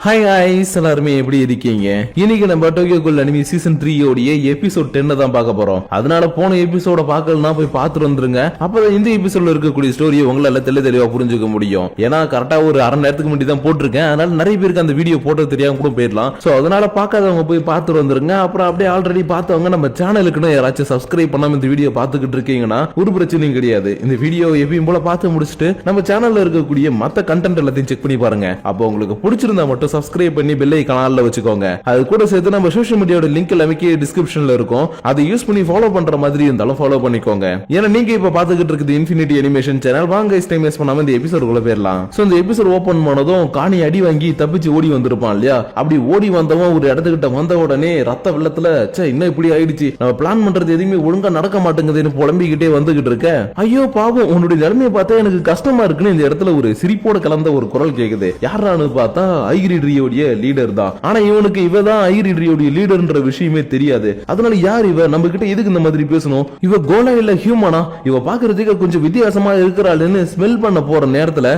Hi guys, எல்லாருமே எப்படி இருக்கீங்க? இன்னைக்கு நம்ம டோக்கியோ கூல் அனிமி சீசன் 3 ஓடிய எபிசோட் 10 தான் பார்க்க போறோம். அதனால போன எபிசோட பார்க்கலனா போய் பார்த்துட்டு வந்துருங்க. அப்பதான் இந்த எபிசோட்ல இருக்கக்கூடிய ஸ்டோரியை உங்களால தெளிவா புரிஞ்சுக்க முடியும். ஏன்னா கரெக்டா ஒரு அரை நேரத்துக்கு முன்னாடி தான் போட்டிருக்கேன். அதனால நிறைய பேருக்கு அந்த வீடியோ போட்டது தெரியாம கூட போயிடலாம். சோ அதனால பார்க்காதவங்க போய் பார்த்துட்டு வந்துருங்க. அப்புறம் அப்படியே ஆல்ரெடி பார்த்தவங்க நம்ம சேனலுக்குன்னு யாராச்சும் சப்ஸ்கிரைப் பண்ணாம இந்த வீடியோ பார்த்துக்கிட்டு இருக்கீங்கன்னா ஒரு பிரச்சனையும் கிடையாது. இந்த வீடியோ எப்பயும் போல பார்த்து முடிச்சுட்டு நம்ம சேனல்ல இருக்கக்கூடிய மத்த கண்டென்ட் எல்லாத்தையும் செக் பண்ணி பாருங்க. அப்போ உங்களுக்கு பிடிச்சிருந்தா மட்டும் சப்ஸ்கிரைப் பண்ணி பெல் ஐகான்ல வச்சுக்கோங்க. அது கூட சேர்த்து நம்ம சோஷியல் மீடியாவோட லிங்க் எல்லாமே டிஸ்கிரிப்ஷன்ல இருக்கும். அதை யூஸ் பண்ணி ஃபாலோ பண்ற மாதிரி இருந்தாலும் ஃபாலோ பண்ணிக்கோங்க. ஏன்னா நீங்க இப்ப பாத்துக்கிட்டு இருக்குது இன்ஃபினிட்டி அனிமேஷன் சேனல். வாங்க டைம் வேஸ்ட் பண்ணாம இந்த எபிசோடுக்குள்ள போயிடலாம். சோ இந்த எபிசோட் ஓபன் பண்ணதும் காணி அடி வாங்கி தப்பிச்சு ஓடி வந்திருப்பான் இல்லையா? அப்படி ஓடி வந்தவன் ஒரு இடத்துக்கிட்ட வந்த உடனே ரத்த வெள்ளத்துல இன்னும் இப்படி ஆயிடுச்சு, நம்ம பிளான் பண்றது எதுவுமே ஒழுங்கா நடக்க மாட்டேங்குதுன்னு புலம்பிக்கிட்டே வந்துகிட்டு இருக்க. ஐயோ பாவம், உன்னுடைய நிலைமையை பார்த்தா எனக்கு கஷ்டமா இருக்குன்னு இந்த இடத்துல ஒரு சிரிப்போட கலந்த ஒரு குரல் கேக்குது. யாரானு பார்த்தா ஐகிரியோடைய லீடர் தான். ஆனா இவனுக்கு இவதான் ஐகிரியோடைய லீடர்ன்ற விஷயமே தெரியாது. அதனால யார் இவ, நம்ம கிட்ட எதுக்கு இந்த மாதிரி பேசணும், இவ கோலா இல்ல ஹியூமனா, இவ பாக்குறதுக்கு கொஞ்சம் வித்தியாசமா இருக்கிறாள்னு ஸ்மெல் பண்ண போற நேரத்துல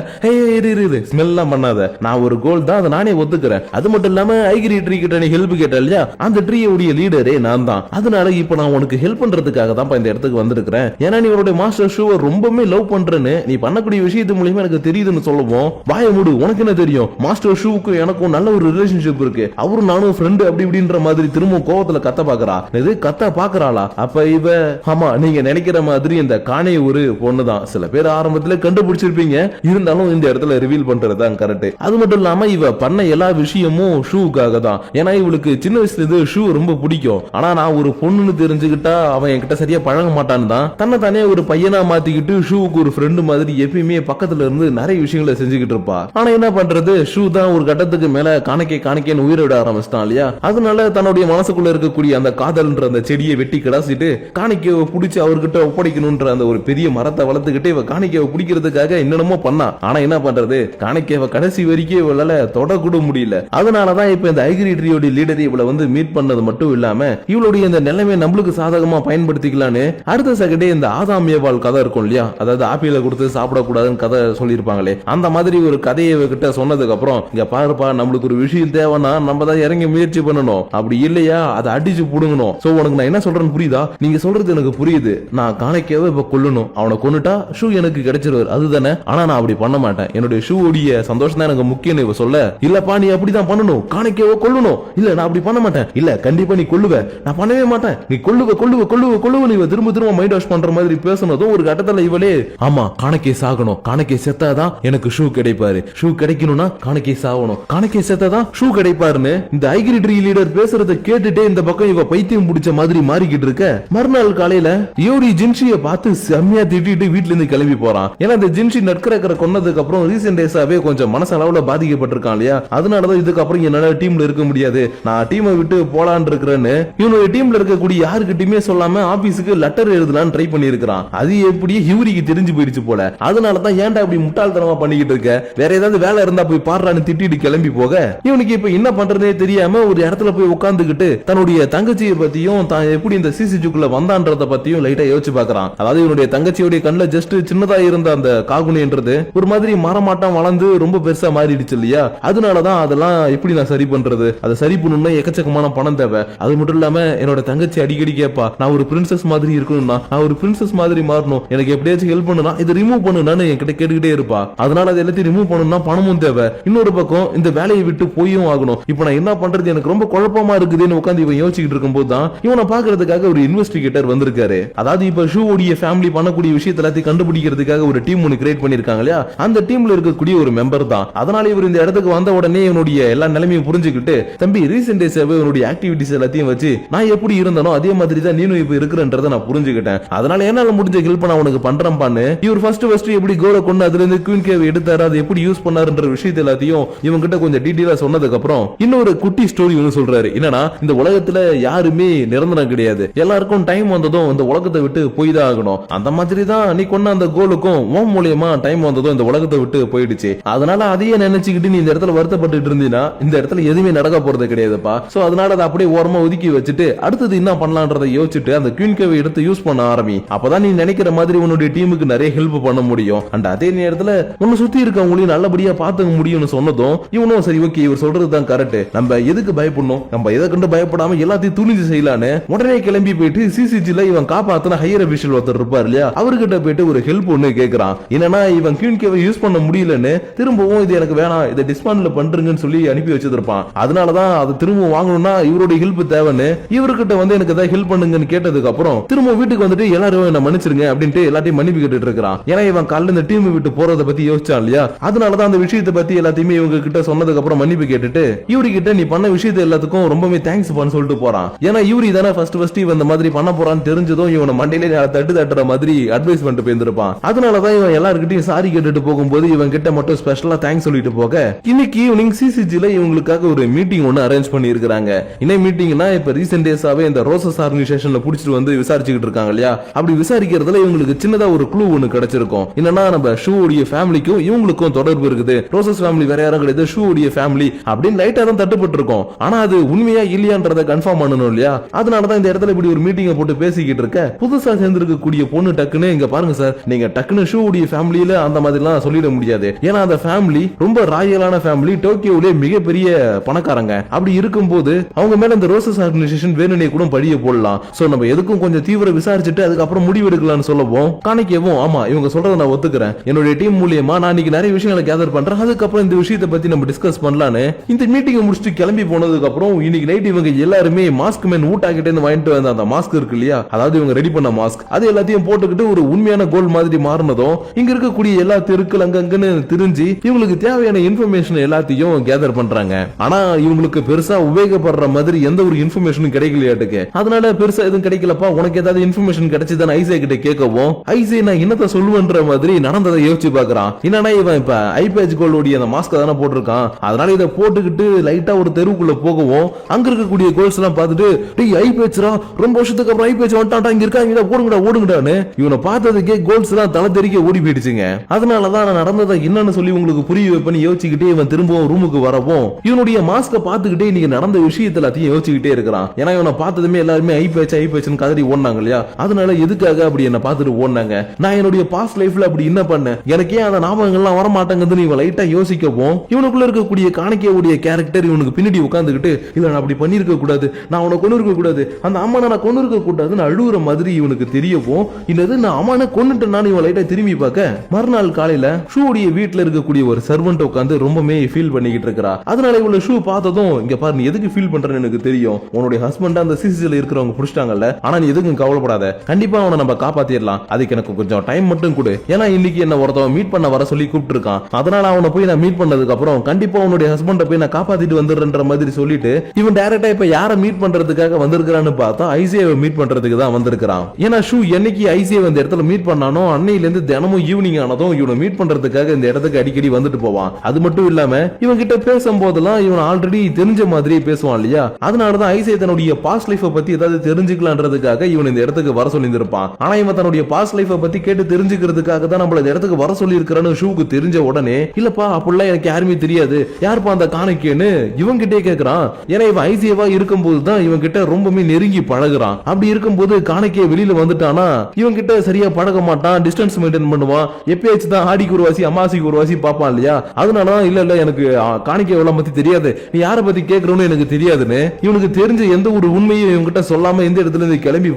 ஸ்மெல் எல்லாம் பண்ணாத, நான் ஒரு கோல் தான், அதை நானே ஒத்துக்கிறேன். அது மட்டும் இல்லாம ஐகிரி ட்ரீ கிட்ட நீ ஹெல்ப் கேட்ட இல்லையா, அந்த ட்ரீயோடைய லீடரே நான் தான். அதனால இப்ப நான் உனக்கு ஹெல்ப் பண்றதுக்காக தான் இந்த இடத்துக்கு வந்திருக்கிறேன். ஏன்னா நீ உன்னுடைய மாஸ்டர் ஷூவை ரொம்பவே லவ் பண்றேன்னு நீ பண்ணக்கூடிய விஷயத்து மூலமா எனக்கு தெரியுதுன்னு சொல்லுவோம். வாய மூடு, உனக்கு என்ன தெரியும், மாஸ்டர் ஷூவுக்கு எனக்கும் நல்ல ஒரு ரிலேஷன்ஷிப் இருக்கு, அவரும் நானும் ஃப்ரெண்ட் அப்படி இப்படின்ற மாதிரி திரும்ப கோவத்துல கத்த பாக்குறா. இது கத்த பாக்குறாளா? அப்ப இவ ஆமா நீங்க நினைக்கிற மாதிரி இந்த காணே ஒரு பொண்ணுதான். சில பேர் ஆரம்பத்துல கண்டுபிடிச்சிருப்பீங்க, இருந்தாலும் இந்த இடத்துல ரிவீல் பண்றதுதான் கரெக்ட். அது மட்டும் இல்லாம இவ பண்ண எல்லா விஷயமும் ஷூவுக்காக தான். ஏன்னா இவளுக்கு சின்ன வயசுல இது ஷூ ரொம்ப பிடிக்கும். ஆனா நான் ஒரு பொண்ணுன்னு தெரிஞ்சுக்கிட்டா அவன் என்கிட்ட சரியா பழக மாட்டான்னு தான் தன்னை தானே ஒரு பையனா மாத்திக்கிட்டு ஷூவுக்கு ஒரு ஃப்ரெண்டு மாதிரி எப்பயுமே பக்கத்துல இருந்து நிறைய விஷயங்களை செஞ்சுக்கிட்டு இருப்பா. ஆனா என்ன பண்றது, ஷூ தான் ஒரு கட்டத்துக்கு மேல காணிக்கேன்னு உயிரிட ஆரம்பிச்சிட்டான் இல்லையா? அதனால தன்னுடைய மனசுக்குள்ள இருக்கக்கூடிய அந்த காதல்ன்ற அந்த செடியை வெட்டி கிடாசிட்டு காணிக்கையை பிடிச்சி அவர்கிட்ட ஒப்படைக்கணும்ன்ற அந்த ஒரு பெரிய மரத்தை வளர்த்துக்கிட்டு இவ காணிக்கையை பிடிக்கிறதுக்காக என்னென்னமோ பண்ணா. ஆனா என்ன பண்றது, காணிக்கையை கடைசி வரைக்கும் இவளால தொடக்கூட முடியல. அதனாலதான் இப்ப இந்த ஐகிரி ட்ரீயோட லீடரை இவளை மீட் பண்ணது மட்டும் இல்லாம இவளுடைய இந்த நிலைமை நம்மளுக்கு சாதகமா பயன்படுத்திக்கலான்னு அடுத்த செகண்டே இந்த ஆதாம் ஏவாள் கதை இருக்கும் இல்லையா, அதாவது ஆப்பிள கொடுத்து சாப்பிடக்கூடாதுன்னு கதை சொல்லியிருப்பாங்களே, அந்த மாதிரி ஒரு கதையை கிட்ட சொன்னதுக்கு அப்புறம் இங்க பாருப்பா, நம்மளுக்கு ஒரு விஷயம் தேவைன்னா நம்ம தான் இறங்கி முயற்சி பண்ணணும், அப்படி இல்லையா அதை அடிச்சு புடுங்கணும். சோ உனக்கு நான் என்ன சொல்றேன்னு புரியுதா? நீங்க சொல்றது எனக்கு புரியுது. நான் காணிக்கையாவை இப்ப கொல்லணும், அவனை கொன்னுட்டா ஷூ எனக்கு கிடைச்சிருவாரு அதுதானே. ஆனா நான் அப்படி பண்ண மாட்டேன், என்னுடைய ஷூ உடைய சந்தோஷம் தான் எனக்கு முக்கியம். இவ சொல்ல, இல்லப்பா நீ அப்படிதான் பண்ணணும், காணிக்கையாவை கொல்லணும். இல்ல நான் அப்படி பண்ண மாட்டேன். இல்ல கண்டிப்பா நீ கொல்லுவ, நான் பண்ணவே மாட்டேன், நீ கொல்லுவ நீ திரும்ப மைண்ட் வாஷ் பண்ற மாதிரி பேசணும். ஒரு கட்டத்துல இவளே ஆமா காணிக்கை சாகணும், காணிக்கை செத்தாதான் எனக்கு ஷூ கிடைப்பாரு, ஷூ கிடைக்கணும்னா காணிக்கை சாகணும், காணிக்கை செத்தாதான் ஷூ கிடைப்பாருன்னு இந்த ஐகிரி ட்ரீ லீடர் பேசுறத கேட்டுட்டே இந்த பக்கம் இவ பைத்தியம் பிடிச்ச மாதிரி மாறிக்கிட்டு இருக்க. மறுநாள் காலையில யோரி ஜின்ஷிய பார்த்து செம்மையா திட்டிட்டு வீட்டுல இருந்து கிளம்பி போறான். ஏன்னா இந்த ஜின்ஷி நட்கரக்கரை கொன்னதுக்கு அப்புறம் ரீசெண்ட் டேஸாவே கொஞ்சம் மனசளவுல பாதிக்கப்பட்டிருக்கான் இல்லையா? அதனாலதான் இதுக்கப்புறம் என்னால டீம்ல இருக்க முடியாது, நான் டீமை விட்டு போலான்னு இருக்கிறேன்னு இவனுடைய டீம்ல இருக்கக்கூடிய யாருக்கிட்டயுமே சொல்லாம ஆபீஸுக்கு லெட்டர் எழுதலான்னு ட்ரை பண்ணி இருக்கிறான். அது எப்படி ஹியூரிக்கு தெரிஞ்சு போயிடுச்சு போல. அதனாலதான் ஏன்டா இப்படி முட்டாள்தனமா பண்ணிக்கிட்டு இருக்க, வேற ஏதாவது வேலை இருந்தா போய் பாடுறான்னு திட்டிட்டு கிளம்பி போக இவனுக்கு இப்ப என்ன பண்றதே தெரியாம ஒரு இடத்துல போய் உட்கார்ந்துகிட்டு தன்னுடைய தங்கச்சியை பத்தியும் தான் எப்படி இந்த சிசிஜுக்குள்ள வந்தான்றத பத்தியும் லைட்டா யோசிச்சு பாக்குறான். அதாவது இவனுடைய தங்கச்சியோட கண்ணுல ஜஸ்ட் சின்னதா இருந்த அந்த காகுனின்றது ஒரு மாதிரி மரமாட்டம் வளர்ந்து ரொம்ப பெருசா மாறிடுச்சு இல்லையா? அதனாலதான் அதெல்லாம் எப்படி நான் சரி பண்றது, அதை சரி பண்ணணும்னா எக்கச்சக்கமான பணம் தேவை. அது மட்டும் இல்லாம என்னோட தங்கச்சி அடிக்கடி கேப்பா, நான் ஒரு பிரின்சஸ் மாதிரி இருக்கணும்னா, நான் ஒரு பிரின்சஸ் மாதிரி மாறணும், எனக்கு எப்படியாச்சும் ஹெல்ப் பண்ணுனா இதை ரிமூவ் பண்ணுனான்னு என்கிட்ட கேட்டுக்கிட்டே இருப்பா. அதனால அதை எல்லாத்தையும் ரிமூவ் பண்ணணும்னா பணமும் தேவை. இன்னொரு பக்கம் இந்த வேலையை விட்டு போயும் ஆகணும். இப்ப நான் என்ன பண்றது, எனக்கு ரொம்ப குழப்பமா இருக்குதுன்னு உட்காந்து இவன் யோசிச்சுட்டு இருக்கும் போது தான் இவனை பாக்குறதுக்காக ஒரு இன்வெஸ்டிகேட்டர் வந்திருக்காரு. அதாவது இப்ப ஷூ உடைய ஃபேமிலி பண்ணக்கூடிய விஷயத்தை எல்லாத்தையும் கண்டுபிடிக்கிறதுக்காக ஒரு டீம் ஒன்று கிரியேட் பண்ணிருக்காங்க இல்லையா? அந்த டீம்ல இருக்கக்கூடிய ஒரு மெம்பர் தான். அதனால இவர் இந்த இடத்துக்கு வந்த உடனே இவனுடைய எல்லா நிலைமையும் புரிஞ்சுக்கிட்டு, தம்பி ரீசெண்ட் டேஸாவே இவனுடைய ஆக்டிவிட்டிஸ் எல்லாத்தையும் வச்சு நான் எப்படி இருந்தனோ அதே மாதிரி தான் நீனும் இப்ப இருக்கிறன்றதை நான் புரிஞ்சுக்கிட்டேன். அதனால என்னால முடிஞ்ச ஹெல்ப் நான் உனக்கு பண்றேன்பான்னு இவர் ஃபர்ஸ்ட் எப்படி கோலை கொண்டு அதுல இருந்து குயின் கேவ் எடுத்தாரு, அதை எப்படி யூஸ் பண்ணாருன்ற விஷயத்தை எல்லாத்தையும் இவங்க கிட்ட கொஞ்சம் டீடைலா சொன்னதுக்கு அப்புறம் இன்னொரு குட்டி ஸ்டோரி ஒன்று சொல்றாரு. என்னன்னா இந்த உலகத்துல யாருமே நிரந்தரம் கிடையாது, எல்லாருக்கும் டைம் வந்ததும் இந்த உலகத்தை விட்டு போய் தான் ஆகணும். அந்த மாதிரி தான் நீ கொண்ட அந்த கோலுக்கும் உன் மூலியமா டைம் வந்ததும் இந்த உலகத்தை விட்டு போயிடுச்சு. அதனால அதையே நினைச்சுக்கிட்டு நீ இந்த இடத்துல வருத்தப்பட்டு இருந்தீங்கன்னா இந்த இடத்துல எதுவுமே நடக்க போறது கிடையாதுப்பா. சோ அதனால அதை அப்படியே ஓரமா ஒதுக்கி வச்சுட்டு அடுத்தது என்ன பண்ணலான்றதை யோசிச்சுட்டு அந்த குயின் கேவை எடுத்து யூஸ் பண்ண ஆரம்பி. அப்பதான் நீ நினைக்கிற மாதிரி உன்னுடைய டீமுக்கு நிறைய ஹெல்ப் பண்ண முடியும். அண்ட் அதே நேரத்துல உன்னை சுத்தி இருக்கவங்களையும் நல்லபடியா பாத்துக்க முடியும்னு சொன்னதும் இவனும் திரும்பவும் சரி ஓகே இவர் சொல்றதுதான் கரெக்ட், நம்ம எதுக்கு பயப்படணும், நம்ம எதை கண்டு பயப்படாம எல்லாத்தையும் துணிஞ்சு செய்யலான்னு உடனே கிளம்பி போயிட்டு சிசிஜில இவன் காப்பாத்தின ஹையர் அபிஷியல் ஒருத்தர் இருப்பார் இல்லையா, அவர்கிட்ட போயிட்டு ஒரு ஹெல்ப் ஒண்ணு கேக்குறான். என்னன்னா இவன் கியூன்கேவை யூஸ் பண்ண முடியலன்னு திரும்பவும் இது எனக்கு வேணாம் இதை டிஸ்மாண்டில் பண்றீங்கன்னு சொல்லி அனுப்பி வச்சிருப்பான். அதனாலதான் அது திரும்ப வாங்கணும்னா இவருடைய ஹெல்ப் தேவைன்னு இவர்கிட்ட வந்து எனக்கு ஏதாவது ஹெல்ப் பண்ணுங்கன்னு கேட்டதுக்கு அப்புறம் திரும்ப வீட்டுக்கு வந்துட்டு எல்லாரும் என்ன மன்னிச்சிருங்க அப்படின்ட்டு எல்லாத்தையும் மன்னிப்பு கேட்டுட்டு இருக்கான். ஏன்னா இவன் காலைல இந்த டீம் விட்டு போறதை பத்தி யோசிச்சான் இல்லையா, அதனாலதான் அந்த விஷயத்தை பத்தி எல்லாத்தையுமே இவங்க கிட்ட சொன்னதுக்கு அப்புறம் மன்னிப்பு கேட்டுட்டு இவரு கிட்ட நீ பண்ண விஷயத்தை எல்லாத்துக்கும் ரொம்பவே தேங்க்ஸ் பண்ண சொல்லிட்டு போறான். ஏன்னா இவரு தானே ஃபர்ஸ்ட் இவன் இந்த மாதிரி பண்ண போறான்னு தெரிஞ்சதும் இவனை மண்டையில தட்டுற மாதிரி அட்வைஸ் பண்ணிட்டு போயிருந்திருப்பான். அதனாலதான் இவன் எல்லாருக்கிட்டையும் சாரி கேட்டுட்டு போகும்போது இவன் கிட்ட மட்டும் ஸ்பெஷலா தேங்க்ஸ் சொல்லிட்டு போக இன்னைக்கு ஈவினிங் சிசிஜில இவங்களுக்காக ஒரு மீட்டிங் ஒன்னு அரேஞ்ச் பண்ணி இருக்காங்க. என்ன மீட்டிங்னா இப்ப ரீசென்ட் டேஸாவே இந்த ரோசஸ் ஆர்கனைசேஷன்ல புடிச்சிட்டு வந்து விசாரிச்சுக்கிட்டு இருக்காங்க இல்லையா, அப்படி விசாரிக்கிறதுல இவங்களுக்கு சின்னதா ஒரு க்ளூ ஒன்னு கிடைச்சிருக்கும். என்னன்னா நம்ம ஷூடைய ஃபேமிலிக்கும் இவங்களுக்கும் தொடர்பு இருக்குது, ரோசஸ் ஃபேமிலி வேற யாரும் கிடையாது ஷூடைய ஃபேமிலி அப்படின்னு லைட்டா தான் தட்டுப்பட்டு இருக்கும். ஆனா அது உண்மையா இல்லையான்றத கன்ஃபார்ம் பண்ணணும் இல்லையா, அதனாலதான் இந்த இடத்துல இப்படி ஒரு மீட்டிங்கை போட்டு பேசிக்கிட்டு இருக்க புதுசா சேர்ந்திருக்கக்கூடிய பொண்ணு டக்குன்னு இங்க பாருங்க சார், நீங்க டக்குன்னு ஷூடைய ஃபேமிலியில அந்த மாதிரிலாம் சொல்லிட முடியாது. ஏன்னா அந்த ஃபேமிலி ரொம்ப ராயலான ஃபேமிலி, டோக்கியோவிலே மிகப்பெரிய பணக்காரங்க. அப்படி இருக்கும்போது அவங்க மேல இந்த ரோசஸ் ஆர்கனைசேஷன் வேணுனே கூட பழிய போடலாம். சோ நம்ம எதுக்கும் கொஞ்சம் தீவிர விசாரிச்சுட்டு அதுக்கப்புறம் முடிவு எடுக்கலாம்னு சொல்லவும் காணிக்கவும் ஆமா இவங்க சொல்றதை நான் ஒத்துக்கிறேன், என்னுடைய டீம் மூலியமா நான் இன்னைக்கு நிறைய விஷயங்களை கேதர் பண்றேன், அதுக்கப்புறம் இந்த விஷயத்தை பத்தி நம்ம டிஸ்கஸ் பண்ணலான்னு இந்த மீட்டிங் முடிச்சுட்டு கிளம்பி போனதுக்கு அப்புறம் இன்னைக்கு நைட் இவங்க எல்லாருமே மாஸ்க் மேன் ஊட்டாக்கிட்டே வாங்கிட்டு வந்த அந்த மாஸ்க் இருக்கு இல்லையா, அதாவது இவங்க ரெடி பண்ண மாஸ்க், அது எல்லாத்தையும் போட்டுக்கிட்டு ஒரு உண்மையான கோல் மாதிரி மாறினதும் இங்க இருக்கக்கூடிய எல்லா தெருக்கள் அங்கங்கன்னு தெரிஞ்சு இவங்களுக்கு தேவையான இன்ஃபர்மேஷன் எல்லாத்தையும் கேதர் பண்றாங்க. ஆனா இவங்களுக்கு பெருசா உபயோகப்படுற மாதிரி எந்த ஒரு இன்ஃபர்மேஷனும் கிடைக்கலையாட்டுக்கு. அதனால பெருசா எதுவும் கிடைக்கலப்பா, உனக்கு ஏதாவது இன்ஃபர்மேஷன் கிடைச்சதுன்னு ஐசே கிட்ட கேட்கவும் ஐசே நான் என்னத்த சொல்லுவேன்ற மாதிரி நடந்ததை யோசிச்சு பாக்குறான். என்னன்னா இவன் இப்ப ஐபேஜ் கோல்டோடைய அந்த மாஸ்க் தானே போட்டிருக்கான், அதனால இதை போட்டுக்கிட்டு லைட்டா ஒரு தெருவுக்குள்ள போகவும் அங்க இருக்கக்கூடிய கோல்ஸ் எல்லாம் பார்த்துட்டு டேய் ஐபேஜ்ரா ரொம்ப வருஷத்துக்கு அப்புறம் ஐபேஜ் வந்துட்டான் இங்க இருக்காங்க ஓடுங்கடா ஓடுங்கடான்னு இவனை பார்த்ததுக்கே கோல்ஸ் எல்லாம் தலை தெறிக்க ஓடி போயிடுச்சுங்க. அதனாலதான் நான் நடந்ததை என்னன்னு சொல்லி உங்களுக்கு புரிய வைப்பேன்னு யோசிச்சுக்கிட்டே இவன் திரும்பவும் ரூமுக்கு வரவும் இவனுடைய மாஸ்க பார்த்துக்கிட்டே இன்னைக்கு நடந்த விஷயத்தை எல்லாத்தையும் யோசிச்சுக்கிட்டே இருக்கிறான். ஏன்னா இவனை பார்த்ததுமே எல்லாருமே ஐபேச்சுன்னு கதறி ஓடினாங்க இல்லையா, அதனால எதுக்காக அப்படி என்ன பார்த்துட்டு ஓடினாங்க, நான் என்னுடைய பாஸ்ட் லைஃப்ல அப்படி என்ன பண்ணேன், எனக்கே அந்த ஞாபகங்கள்லாம் வரமாட்டேங்குதுன்னு இவன் லைட்டா யோசிக்கவும் இவனுக்குள்ள இருக்கக்கூடிய காணிக்கையுடைய கேரக்டர் இவனுக்கு பின்னாடி உட்காந்துக்கிட்டு இல்ல நான் அப்படி பண்ணிருக்க கூடாது, நான் அவனை கொண்டு இருக்க கூடாது, அந்த அம்மா நான் கொண்டு இருக்க கூடாதுன்னு அழுகுற மாதிரி இவனுக்கு தெரியவும் இல்லது நான் அம்மான கொண்டுட்டேன்னு இவன் லைட்டா திரும்பி பார்க்க மறுநாள் காலையில ஷூடைய வீட்டுல இருக்கக்கூடிய ஒரு சர்வெண்ட் உட்காந்து ரொம்பவே ஃபீல் பண்ணிக்கிட்டு இருக்கா. அதனால இவ்வளவு ஷூ பார்த்ததும் இங்க பாரு நீ எதுக்கு ஃபீல் பண்றேன்னு எனக்கு தெரியும், உன்னுடைய ஹஸ்பண்ட் அந்த சிசில இருக்கிறவங்க புடிச்சிட்டாங்கல்ல, ஆனா நீ எதுக்கும் கவலைப்படாத, கண்டிப்பா அவனை நம்ம காப்பாத்திடலாம், அதுக்கு எனக்கு கொஞ்சம் டைம் மட்டும் கொடு, ஏன்னா இன்னைக்கு என்ன ஒருத்தவன் மீட் பண்ண வர சொல்லி கூப்பிட்டு இருக்கான், அதனால அவனை போய் நான் மீட் பண்ணதுக்கு அப்புறம் கண்டிப்பா உன்னுடைய ஹஸ்பண்ட போய் நான் காப்பாத்திட்டு வந்துடுறேன்ற மாதிரி சொல்லிட்டு இவன் டைரக்டா இப்ப யாரை மீட் பண்றதுக்காக வந்திருக்கான்னு பார்த்தா ஐசிஏவை மீட் பண்றதுக்கு தான் வந்திருக்கான். ஏன்னா ஷூ என்னைக்கு ஐசிஏ இந்த இடத்துல மீட் பண்ணானோ அன்னையில இருந்து தினமும் ஈவினிங் ஆனதும் இவனை மீட் பண்றதுக்காக இந்த இடத்துக்கு அடிக்கடி வந்துட்டு போவான். அது மட்டும் இல்லாம இவன் கிட்ட பேசும்போதெல்லாம் இவன் ஆல்ரெடி தெரிஞ்ச மாதிரியே பேசுவான் இல்லையா, அதனாலதான் ஐசிஏ தன்னுடைய பாஸ்ட் லைஃபை பத்தி ஏதாவது தெரிஞ்சுக்கலான்றதுக்காக இவன் இந்த இடத்துக்கு வர சொல்லி இருப்பான். ஆனா இவன் தன்னுடைய பாஸ்ட் லைஃபை பத்தி கேட்டு தெரிஞ்சுக்கிறதுக்காக தான் நம்மள இந்த இடத்துக்கு வர சொல்லி இருக்கிறான்னு ஷூக்கு தெரிஞ்ச உடனே இல்லப்பா அப்படிலாம் எனக்கு யாருமே தெரியாது, யாருப்பா அந்த காணிக்கைன்னு இவன் கிட்டே கேட்கிறான். ஏன்னா இவன் ஐசிஏவா இருக்கும்போது தான் இவன் கிட்ட ரொம்பவே நெருங்கி பழகுறான். அப்படி இருக்கும்போது காணிக்கைய வெளியில வந்துட்டானா இவன் கிட்ட சரியா பழக மாட்டான், டிஸ்டன்ஸ் மெயின்டைன் பண்ணுவான், எப்பயாச்சும் தான் ஆடிக்கு ஒரு வாசி அமாசிக்கு ஒரு வாசி பாப்பான் இல்லையா, அதனாலதான் இல்ல எனக்கு காணிக்கை எவ்வளவு பத்தி தெரியாது, நீ யாரை பத்தி கேட்கறோன்னு எனக்கு தெரியாதுன்னு இவனுக்கு தெரிஞ்ச எந்த ஒரு உண்மையும் இவன் கிட்ட சொல்லாம எந்த இடத்துல இருந்து கிளம்பி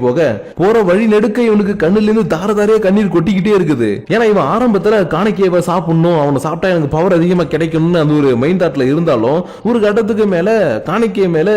போற வழி நெடுக்க இவனுக்கு கண்ணுல இருந்து தாரதாரியா கண்ணீர் கொட்டிக்கிட்டே இருக்குது. ஏன்னா இவன் ஆரம்பத்துல காணிக்கையை சாப்பிடணும், அவனை சாப்பிட்டா எனக்கு பவர் அதிகமா கிடைக்கணும்னு அந்த ஒரு மைண்ட் தாட்ல இருந்தாலும் ஒரு கட்டத்துக்கு மேல காணிக்கை மேல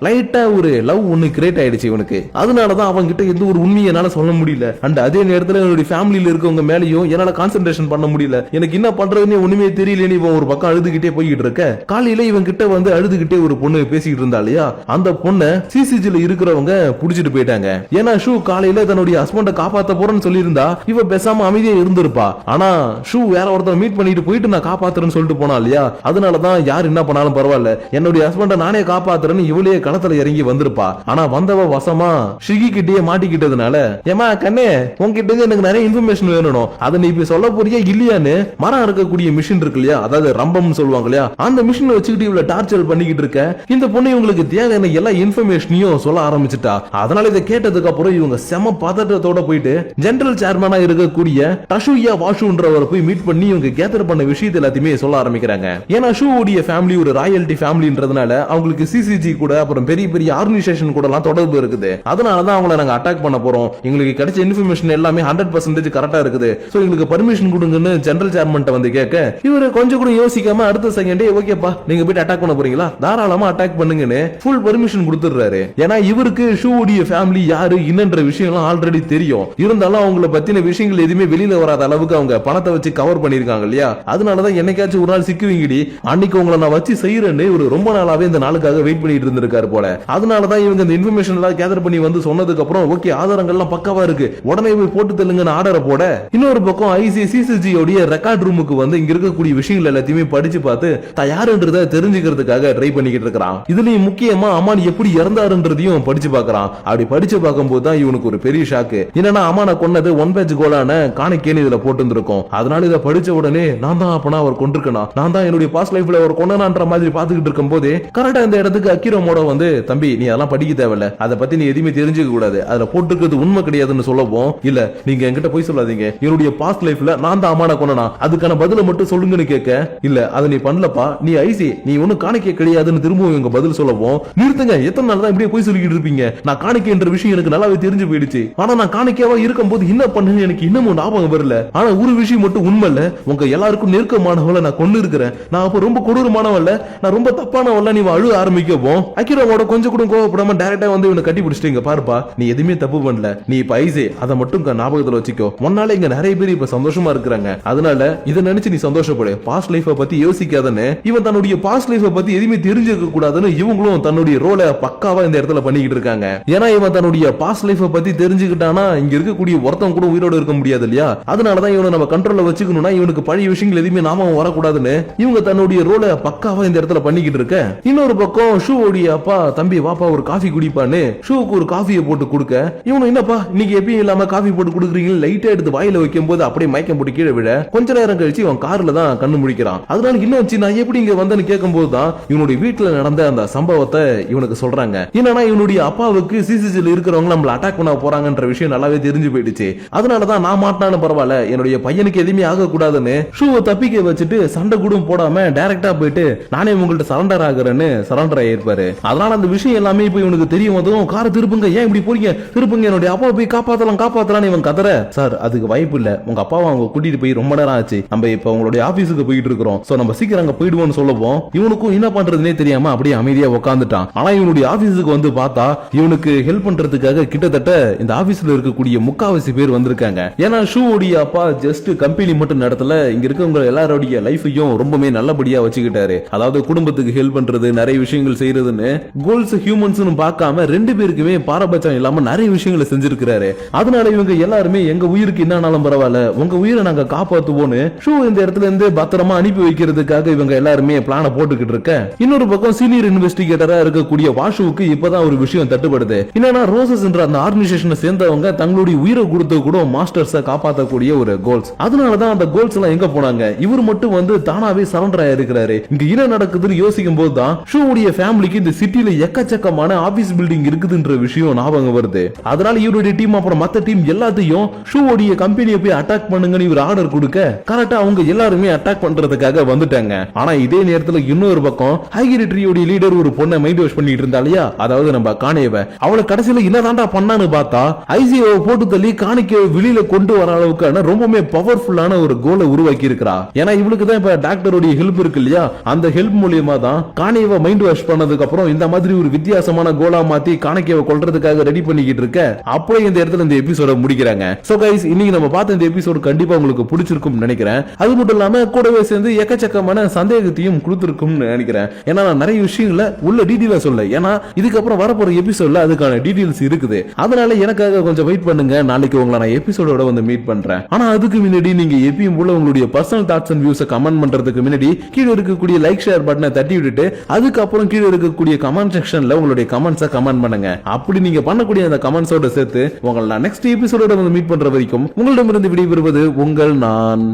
லைட்டா ஒரு லவ் ஒண்ணு கிரியேட் ஆயிடுச்சு இவனுக்கு. அதனாலதான் அவன் கிட்ட எந்த ஒரு உண்மையை என்னால சொல்ல முடியல, அண்ட் அதே நேரத்துல என்னுடைய ஃபேமிலியில இருக்கவங்க மேலயும் என்னால கான்சென்ட்ரேஷன் பண்ண முடியல, எனக்கு என்ன பண்றதுன்னு ஒண்ணுமே தெரியலன்னு இவன் ஒரு பக்கம் அழுதுகிட்டே போய்கிட்டு இருக்க. காலையில இவன் கிட்ட வந்து அழுதுகிட்டே ஒரு பொண்ணு பேசிக்கிட்டு இருந்தா இல்லையா, அந்த பொண்ணை சிசிஜில இருக்கிறவங்க புடிச்சிட்டு போயிட்டாங்க. ஏன்னா ஷூ காலையில தன்னுடைய ஹஸ்பண்ட காப்பாத்த போறேன்னு சொல்லி இருந்தா இவ பேசாம அமைதியா இருந்திருப்பா. ஆனா ஷூ வேற ஒருத்தர் மீட் பண்ணிட்டு போயிட்டு நான் காப்பாத்துறேன்னு சொல்லிட்டு போனா இல்லையா, அதனாலதான் யார் என்ன பண்ணாலும் பரவாயில்ல என்னுடைய ஹஸ்பண்ட நானே காப்பாத்துறேன்னு இவளே களத்துல இறங்கி வந்திருப்பா. ஆனா வந்தவ வசமா ஷிகி கிட்டே மாட்டிக்கிட்டதுனால ஏமா கண்ணே உங்ககிட்ட எனக்கு நிறைய இன்ஃபர்மேஷன் வேணும், அதை நீ இப்ப சொல்ல போறியா இல்லையான்னு மரம் இருக்கக்கூடிய மிஷின் இருக்கு இல்லையா, அதாவது ரம்பம் சொல்லுவாங்க இல்லையா, அந்த மிஷினை வச்சுக்கிட்டு இவ்வளவு டார்ச்சர் பண்ணிக்கிட்டு இருக்க இந்த பொண்ணு இவங்களுக்கு தேவையான எல்லா இன்ஃபர்மேஷனையும் சொல்ல ஆரம்பிச்சுட்டா. அதனால இதை கேட்டதுக்கு அப்புறம் இவங்க செம பதட்டத்தோட போயிட்டு ஜெனரல் சேர்மனா இருக்கக்கூடிய டஷுயா வாஷுன்றவரை போய் மீட் பண்ணி இவங்க கேதர் பண்ண விஷயத்தை எல்லாத்தையுமே சொல்ல ஆரம்பிக்கிறாங்க. ஏன்னா ஏன்னா ஷூவுடைய ஃபேமிலி ஒரு ராயல்டி ஃபேமிலின்றதுனால அவங்களுக்கு சிசிஜி கூட அப்புறம் பெரிய பெரிய ஆர்கனைசேஷன் கூட எல்லாம் தொடர்பு இருக்குது. அதனாலதான் அவங்கள நாங்க அட்டாக் பண்ண போறோம். எங்களுக்கு கிடைச்ச இன்ஃபர்மேஷன் எல்லாமே 100% கரெக்டா இருக்குது. சோ எங்களுக்கு பர்மிஷன் கொடுங்கன்னு ஜெனரல் சேர்மன்ட்ட வந்து கேட்க இவரு கொஞ்சம் கூட யோசிக்காம அடுத்த செகண்டே ஓகேப்பா நீங்க போய் அட்டாக் பண்ண போறீங்களா, தாராளமா அட்டாக் பண்ணுங்கன்னு ஃபுல் பர்மிஷன் கொடுத்துறாரு. ஏன்னா இவருக்கு ஷூவுடைய ஃபேமிலி யாரு என்னன்ற விஷயம் ஆல்ரெடி தெரியும். இருந்தாலும் அவங்கள பத்தின விஷயங்கள் எதுவுமே வெளியில வராத அளவுக்கு அவங்க பணத்தை வச்சு கவர் பண்ணிருக்காங்க இல்லையா. அதனாலதான் என்னைக்காச்சும் ஒரு நாள் சிக்குவீங்கடி, அன்னைக்கு உங்களை நான் வச்சு செய்யறேன்னு ஒரு ரொம்ப நாளாவே இந்த நாளுக்காக வெயிட் பண்ணிட்டு இருந்திருக்காரு போல. அதனாலதான் இவங்க இந்த இன்ஃபர்மேஷன் எல்லாம் கேதர் பண்ணி வந்து சொன்னதுக்கு அப்புறம் ஓகே ஆதாரங்கள்லாம் பக்காவா இருக்கு, உடனே போய் போட்டு தள்ளுங்கன்னு ஆர்டரை போட, இன்னொரு பக்கம் ஐசிசிசிஜி உடைய ரெக்கார்ட் ரூமுக்கு வந்து இங்க இருக்கக்கூடிய விஷயங்கள் எல்லாத்தையுமே படிச்சு பார்த்து யாருன்றத தெரிஞ்சுக்கிறதுக்காக ட்ரை பண்ணிக்கிட்டு இருக்கான். இதுலயும் முக்கியமா அமான் எப்படி இறந்தாருன்றதையும் படிச்சு பார்க்கறான். அப்படி படிச்சு பார்க்கும்போது தான் இவனுக்கு ஒரு பெரிய ஷாக்கு. என்னன்னா அமானை கொன்னது 1 பேஜ் கோலான காணிக்கேன்னு இதுல போட்டு இருக்கும். அதனால இதை படிச்ச உடனே நான் தான் அப்பனா அவர் கொண்டிருக்கணும், நான் தான் என்னுடைய பாஸ்ட் லைஃப்ல அவர் கொண்டனான்ற மாதிரி பாத்துக்கிட்டு இருக்கும் போதே கரெக்டா இந்த இடத்துக்கு அக்கிரோமோட வந்து தம்பி நீ அதெல்லாம் படிக்க தேவையில்ல, அதை பத்தி நீ எதுவுமே தெரிஞ்சுக்க கூடாது, அதுல போட்டுக்கிறது உண்மை கிடையாதுன்னு சொல்லவும் இல்ல நீங்க என்கிட்ட போய் சொல்லாதீங்க, என்னுடைய பாஸ்ட் லைஃப்ல நான் தான் அமான கொண்டனா, அதுக்கான பதில மட்டும் சொல்லுங்கன்னு கேட்க இல்ல அதை நீ பண்ணலப்பா, நீ ஐசி நீ ஒன்னும் காணிக்க கிடையாதுன்னு திரும்பவும் இவங்க பதில் சொல்லவும் நிறுத்துங்க, எத்தனை நாள் தான் இப்படியே போய் சொல்லிக்கிட்டு இருப்பீங்க, நான் காணிக்க என்ற விஷயம் எனக்கு நல்லாவே தெரிஞ்சு போயிடுச்சு, ஆனா நான் காணிக்கையாவா இருக்கும் போது என்ன பண்ணுன்னு எனக்கு இன்னமும் ஞாபகம் வரல, ஆனா ஒரு விஷயம் மட்டும் உண்மை இல்ல, உங்க எல்லாருக்கும் நெருக்கமானவள நான் கொண்டு இருக்கிறேன், நான் அப்ப ரொம்ப கொடூரமானவல்ல, நான் ரொம்ப தப்பானவல்ல, நீ அழுக ஆரம்பிக்கவும் அக்கிரோவோட கொஞ்சம் கூட கோவப்படாம டைரக்டா வந்து இவனை கட்டி பிடிச்சிட்டீங்க, பாருப்பா நீ எதுவுமே தப்பு பண்ணல, நீ இப்ப ஐசே அதை மட்டும் ஞாபகத்துல வச்சுக்கோ, முன்னால இங்க நிறைய பேர் இப்ப சந்தோஷமா இருக்கிறாங்க, அதனால இதை நினைச்சு நீ சந்தோஷப்படு, பாஸ்ட் லைஃப பத்தி யோசிக்காதன்னு இவன் தன்னுடைய பாஸ்ட் லைஃப பத்தி எதுவுமே தெரிஞ்சுக்க கூடாதுன்னு இவங்களும் தன்னுடைய ரோலை பக்காவா இந்த இடத்துல பண்ணிக்கிட்டு இருக்காங்க. ஏன்னா இவன் தன்னுடைய பாஸ்ட் லைஃப பத்தி தெரிஞ்சுக்கிட்டானா இங்க இருக்கக்கூடிய ஒருத்தன் கூட உயிரோட இருக்க முடியாது இல்லையா. அதனாலதான் இவனை நம்ம கண்ட்ரோல்ல வச்சுக்கணும்னா இவனுக்கு பழைய விஷயங்கள் எதுவுமே நாம வரக்கூடாதுன்னு இவங்க தன்னுடைய ரோலை பக்காவா இந்த இடத்துல பண்ணிக்கிட்டு இருக்க. இன்னொரு பக்கம் ஷூவோடைய அப்பா தம்பி வாப்பா ஒரு காஃபி குடிப்பான்னு ஷூவுக்கு ஒரு காஃபியை போட்டு கொடுக்க இவனும் என்னப்பா இன்னைக்கு எப்பயும் இல்லாம காஃபி போட்டு கொடுக்குறீங்க, லைட்டா எடுத்து வாயில வைக்கும் போது அப்படியே மயக்கம் போட்டு கீழே விட கொஞ்ச நேரம் கழிச்சு இவன் கார்ல தான் கண்ணு முடிக்கிறான். அதனால இன்னும் வச்சு நான் எப்படி இங்க வந்தேன்னு கேட்கும் போதுதான் இவனுடைய வீட்டுல நடந்த அந்த சம்பவத்தை இவனுக்கு சொல்றாங்க. என்னன்னா இவனுடைய அப்பாவுக்கு சிசிசில இருக்கிறவங்க நம்மள அட்டாக் பண்ண போறாங்கன்ற விஷயம் நல்லாவே தெரிஞ்சு போயிடுச்சு. அதனாலதான் நான் மாட்டானு பரவாயில்ல, என்னுடைய பையனுக்கு எதுவுமே ஆக கூடாதுன்னு ஷூவை தப்பிக்க வச்சுட்டு சண்டை கூட போடாம டைரக்டா போயிட்டு நானே உங்கள்ட்ட சரண்டர் ஆகுறேன்னு சரண்டர் ஆயிருப்பாரு. அதனால அந்த விஷயம் எல்லாமே இப்ப இவனுக்கு தெரியும் வந்ததும் காரை திருப்புங்க, ஏன் இப்படி போறீங்க, திருப்புங்க, என்னுடைய அப்பா போய் காப்பாத்தலாம் இவன் கதற. சார் அதுக்கு வாய்ப்பு இல்ல, உங்க அப்பாவை அவங்க கூட்டிட்டு போய் ரொம்ப நேரம் ஆச்சு, நம்ம இப்ப உங்களுடைய ஆபீஸுக்கு போயிட்டு இருக்கிறோம், சோ நம்ம சீக்கிரம் அங்க போயிடுவோம்னு சொல்லவும் இவனுக்கும் என்ன பண்றதுனே தெரியாம அப்படியே அமைதியா உட்காந்துட்டான். ஆனா இவனுடைய ஆபீஸுக்கு வந்து பார்த்தா இவனுக்கு ஹெல்ப் பண்றதுக்காக கிட்டத்தட்ட இந்த ஆபீஸ்ல இருக்கக்கூடிய முக்காவாசி பேர் வந்திருக்காங்க. ஏன்னா ஷூவுடைய அப்பா ஜஸ்ட் கம்பெனி மட்டும் நடத்தல, இங்க இருக்கவங்க எல்லாரோடைய லைஃபையும் ரொம்பவே நல்லபடியா வச்சுக்கிட்டாரு. அதாவது குடும்பத்துக்கு ஹெல்ப் பண்றது, நிறைய விஷயங்கள் செய்யறதுன்னு கோல்ஸ் ஹியூமன்ஸ் பார்க்காம ரெண்டு பேருக்குமே பாரபட்சம் இல்லாம நிறைய விஷயங்களை செஞ்சிருக்கிறாரு. அதனால இவங்க எல்லாருமே எங்க உயிருக்கு என்னாலும் பரவாயில்ல, உங்க உயிரை நாங்க காப்பாத்துவோன்னு ஷூ இந்த இடத்துல இருந்து பத்திரமா அனுப்பி வைக்கிறதுக்காக இவங்க எல்லாருமே பிளான போட்டுக்கிட்டு இருக்க. இன்னொரு பக்கம் சீனியர் இன்வெஸ்டிகேட்டரா இருக்கக்கூடிய வாஷுவுக்கு இப்பதான் ஒரு விஷயம் தட்டுப்படுது. என்னன்னா ரோசஸ் என்ற அந்த ஆர்கனைசேஷனை சேர்ந்தவங்க தங்களுடைய உயிரை கொடுத்து கூட மாஸ்டர்ஸை காப்பாற்றக்கூடிய ஒரு கோல்ஸ். அதனாலதான் அந்த கோல்ஸ் எல்லாம் எங்க போனாங்க, இவர் மட்டும் வந்து தானாவே சரண்டர் ஆயிருக்கிறாரு. இங்க என்ன நடக்குதுன்னு யோசிக்கும் போது தான் ஷூவுடைய ஃபேமிலிக்கு இந்த சிட்டில எக்கச்சக்கமான ஆபீஸ் பில்டிங் இருக்குதுன்ற விஷயம் ஞாபகம் வருது. அதனால இவருடைய டீம் அப்புறம் மத்த டீம் எல்லாத்தையும் ஷூவுடைய கம்பெனியை போய் அட்டாக் பண்ணுங்கன்னு இவர் ஆர்டர் கொடுக்க கரெக்டா அவங்க எல்லாருமே அட்டாக் பண்றதுக்காக வந்துட்டாங்க. ஆனா இதே நேரத்துல இன்னொரு பக்கம் ஹைகிரிட்ரியோட லீடர் ஒரு பொண்ணை மைண்ட் வாஷ் பண்ணிட்டு இருந்தா இல்லையா, அதாவது நம்ம காணியவ, அவளை கடைசியில என்னதான்டா பண்ணான்னு பார்த்தா ஐசிஓ போட்டு தள்ளி காணிக்க வெளியில கொண்டு வர அளவுக்கான ரொம்பவே பவர்ஃபுல்லான ஒரு கோலை உருவாக்கி இருக்கிறா. ஏன்னா இவளுக்கு தான் இப்ப டாக்டருடைய ஹெல்ப் இருக்கு இல்லையா, அந்த ஹெல்ப் மூலியமா தான் காணியவ மைண்ட் வாஷ் பண்ணதுக்கு அப்புறம் இந்த மாதிரி ஒரு வித்தியாசமான கோலா மாத்தி காணிக்கையை கொல்றதுக்காக ரெடி பண்ணிக்கிட்டு இருக்க. அப்படியே இந்த இடத்துல இந்த எபிசோட முடிக்கிறாங்க. சோ கைஸ் இன்னைக்கு நம்ம பார்த்த இந்த எபிசோட் கண்டிப்பா உங்களுக்கு பிடிச்சிருக்கும் நினைக்கிறேன். அது மட்டும் இல்லாம கூடவே சேர்ந்து எக்கச்சக்கமான சந்தேகத்தையும் கொடுத்திருக்கும் நினைக்கிறேன். ஏன்னா நான் நிறைய விஷயங்களை உள்ள டீடைலா சொல்ல, ஏன்னா இதுக்கப்புறம் வரப்போற எபிசோட்ல அதுக்கான டீடைல்ஸ் இருக்குது. அதனால எனக்காக கொஞ்சம் வெயிட் பண்ணுங்க, நாளைக்கு உங்களை நான் எபிசோடோட வந்து மீட் பண்றேன். ஆனா அதுக்கு முன்னாடி நீங்க எப்பயும் போல உங்களுடைய பர்சனல் தாட்ஸ் அண்ட் வியூஸை கமெண்ட் பண்றதுக்கு முன்னாடி கீழே இருக்கக்கூடிய லைக் ஷேர் பட்டனை தட்டி விட்டுட்டு அதுக்கப்புறம் கீழே இருக்கக்கூடிய கமெண்ட் செக்ஷன்ல உங்களுடைய கமெண்ட்ஸை கமெண்ட் பண்ணுங்க. அப்படி நீங்க பண்ணக்கூடிய அந்த கமெண்ட்ஸோட சேர்த்து உங்களை நான் நெக்ஸ்ட் எபிசோடோட வந்து மீட் பண்ற வரைக்கும் உங்களிடமிருந்து விடைபெறுவது உங்கள் நான்.